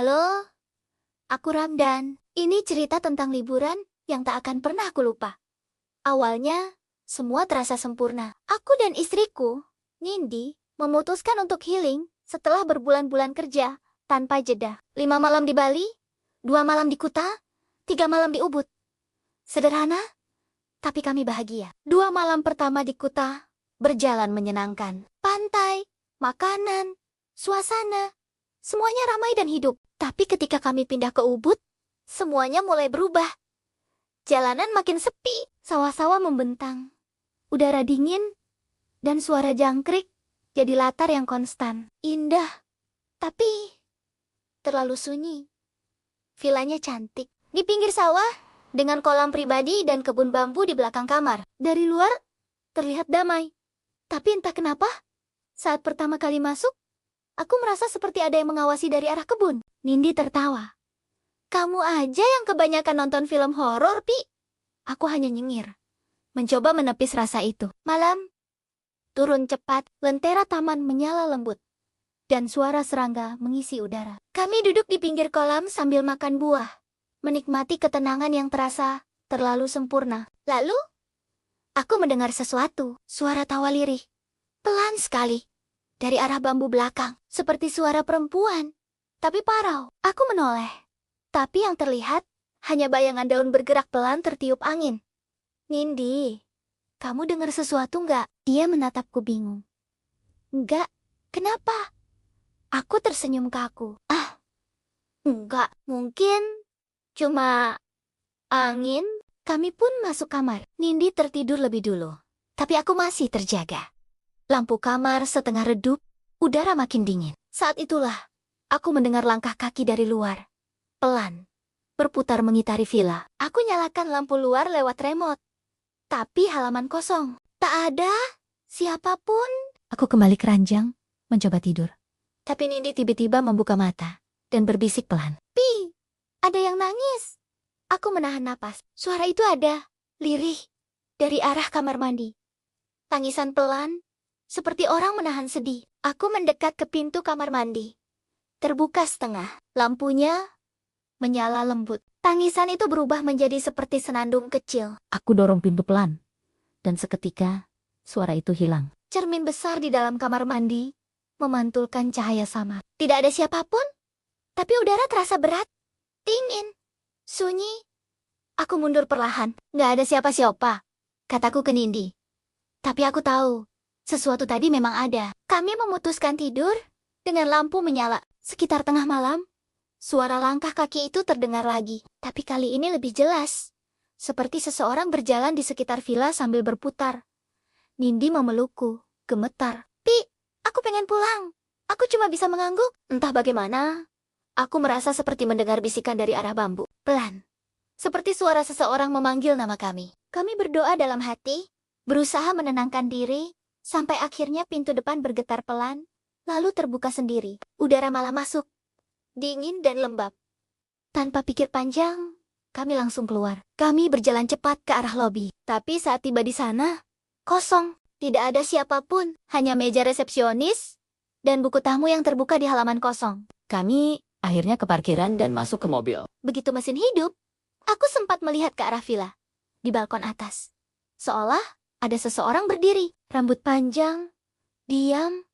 Halo, aku Ramdan. Ini cerita tentang liburan yang tak akan pernah aku lupa. Awalnya, semua terasa sempurna. Aku dan istriku, Nindi, memutuskan untuk healing setelah berbulan-bulan kerja tanpa jeda. 5 malam di Bali, 2 malam di Kuta, 3 malam di Ubud. Sederhana, tapi kami bahagia. 2 malam pertama di Kuta berjalan menyenangkan. Pantai, makanan, suasana, semuanya ramai dan hidup. Tapi ketika kami pindah ke Ubud, semuanya mulai berubah. Jalanan makin sepi, sawah-sawah membentang. Udara dingin, dan suara jangkrik jadi latar yang konstan. Indah, tapi terlalu sunyi. Vilanya cantik. Di pinggir sawah, dengan kolam pribadi dan kebun bambu di belakang kamar. Dari luar, terlihat damai. Tapi entah kenapa, saat pertama kali masuk, aku merasa seperti ada yang mengawasi dari arah kebun. Nindi tertawa. Kamu aja yang kebanyakan nonton film horor, Pi. Aku hanya nyengir, mencoba menepis rasa itu. Malam, turun cepat, lentera taman menyala lembut, dan suara serangga mengisi udara. Kami duduk di pinggir kolam sambil makan buah, menikmati ketenangan yang terasa terlalu sempurna. Lalu, aku mendengar sesuatu, suara tawa lirih, pelan sekali, dari arah bambu belakang, seperti suara perempuan. Tapi parau, aku menoleh. Tapi yang terlihat, hanya bayangan daun bergerak pelan tertiup angin. Nindi, kamu dengar sesuatu nggak? Dia menatapku bingung. Enggak, kenapa? Aku tersenyum kaku. Enggak, mungkin cuma angin. Kami pun masuk kamar. Nindi tertidur lebih dulu. Tapi aku masih terjaga. Lampu kamar setengah redup, udara makin dingin. Saat itulah, aku mendengar langkah kaki dari luar. Pelan, berputar mengitari villa. Aku nyalakan lampu luar lewat remote. Tapi halaman kosong. Tak ada siapapun. Aku kembali ke ranjang, mencoba tidur. Tapi Nindi tiba-tiba membuka mata dan berbisik pelan. Pi, ada yang nangis. Aku menahan napas. Suara itu ada, lirih, dari arah kamar mandi. Tangisan pelan, seperti orang menahan sedih. Aku mendekat ke pintu kamar mandi. Terbuka setengah. Lampunya menyala lembut. Tangisan itu berubah menjadi seperti senandung kecil. Aku dorong pintu pelan. Dan seketika, suara itu hilang. Cermin besar di dalam kamar mandi memantulkan cahaya samar. Tidak ada siapapun, tapi udara terasa berat, dingin, sunyi. Aku mundur perlahan. Nggak ada siapa-siapa, kataku ke Nindi. Tapi aku tahu, sesuatu tadi memang ada. Kami memutuskan tidur dengan lampu menyala. Sekitar tengah malam, suara langkah kaki itu terdengar lagi. Tapi kali ini lebih jelas. Seperti seseorang berjalan di sekitar villa sambil berputar. Nindi memelukku, gemetar. Pi, aku pengen pulang. Aku cuma bisa mengangguk. Entah bagaimana, aku merasa seperti mendengar bisikan dari arah bambu. Pelan. Seperti suara seseorang memanggil nama kami. Kami berdoa dalam hati, berusaha menenangkan diri, sampai akhirnya pintu depan bergetar pelan, lalu terbuka sendiri. Udara malah masuk. Dingin dan lembab. Tanpa pikir panjang, kami langsung keluar. Kami berjalan cepat ke arah lobi. Tapi saat tiba di sana, kosong. Tidak ada siapapun, hanya meja resepsionis dan buku tamu yang terbuka di halaman kosong. Kami akhirnya ke parkiran dan masuk ke mobil. Begitu mesin hidup, aku sempat melihat ke arah villa, di balkon atas. Seolah ada seseorang berdiri, rambut panjang, diam,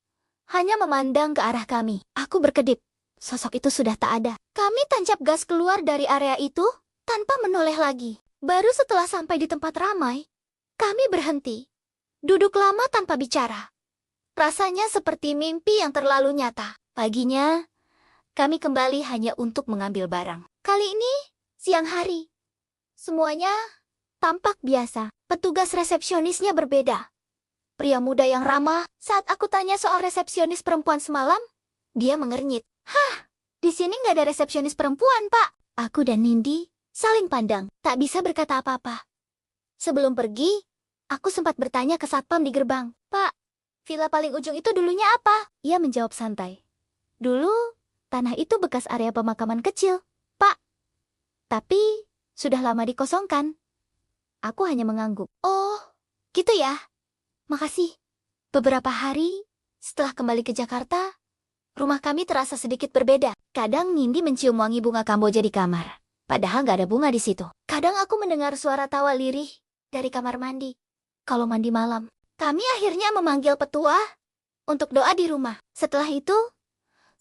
hanya memandang ke arah kami. Aku berkedip. Sosok itu sudah tak ada. Kami tancap gas keluar dari area itu tanpa menoleh lagi. Baru setelah sampai di tempat ramai, kami berhenti. Duduk lama tanpa bicara. Rasanya seperti mimpi yang terlalu nyata. Paginya, kami kembali hanya untuk mengambil barang. Kali ini, siang hari. Semuanya tampak biasa. Petugas resepsionisnya berbeda. Pria muda yang ramah. Saat aku tanya soal resepsionis perempuan semalam, dia mengernyit. Hah, di sini nggak ada resepsionis perempuan, Pak. Aku dan Nindi saling pandang, tak bisa berkata apa-apa. Sebelum pergi, aku sempat bertanya ke satpam di gerbang. Pak, villa paling ujung itu dulunya apa? Ia menjawab santai. Dulu, tanah itu bekas area pemakaman kecil, Pak. Tapi, sudah lama dikosongkan. Aku hanya mengangguk. Oh, gitu ya. Makasih. Beberapa hari setelah kembali ke Jakarta, Rumah kami terasa sedikit berbeda. Kadang Nindi mencium wangi bunga kamboja di kamar. Padahal nggak ada bunga di situ. Kadang aku mendengar suara tawa lirih dari kamar mandi. Kalau mandi malam, kami akhirnya memanggil petua untuk doa di rumah. Setelah itu,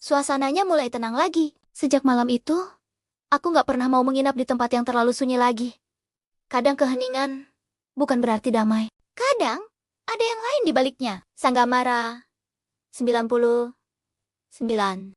suasananya mulai tenang lagi. Sejak malam itu, aku nggak pernah mau menginap di tempat yang terlalu sunyi lagi. Kadang keheningan bukan berarti damai. Kadang ada yang lain di baliknya. Sanggamara 99.